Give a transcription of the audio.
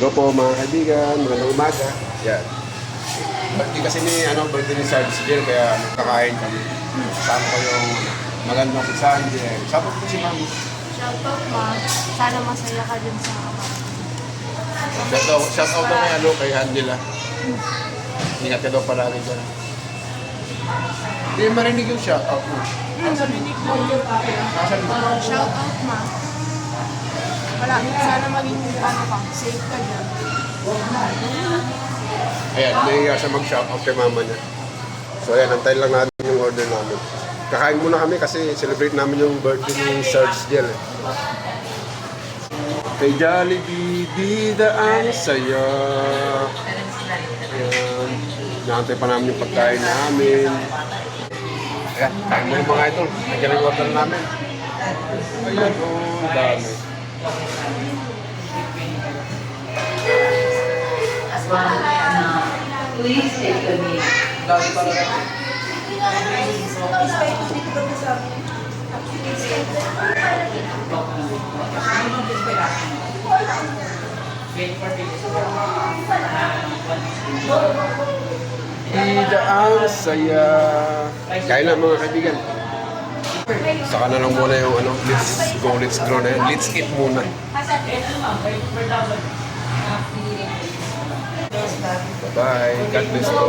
Hello po mga kaibigan, magandang umaga. Yan. Birthday kasi birthday ni Sarge Jill, kaya kakain kami. Kasama ko yung magandang si Sandy. Sabi ko si Mami. Shoutout ma, sana masaya ka dun sa Shoutout daw kay Angela. Ingat ka daw palagi dyan. Hindi marinig yung shoutout mo. Narinig mo yung Kasan mo? shoutout ma. Wala, sana maging safe ka dyan. Ayan, nahiya siya mag-shoutout kay mama niya. So ayan, antayin lang natin yung order namin. Kakain muna kami kasi celebrate namin yung birthday ni Sarge Jill. Kay Jollibee, bida ang saya. Ayan, naantay pa namin yung pagkain namin. Ayan, kain muna mga ito. Nandiyan yung order namin. Ayan, dami. Please take the meat. Bida ang saya. Kain na mga kaibigan. Saka na lang muna yung let's grow na yan. Let's eat muna. Bye-bye. God bless po.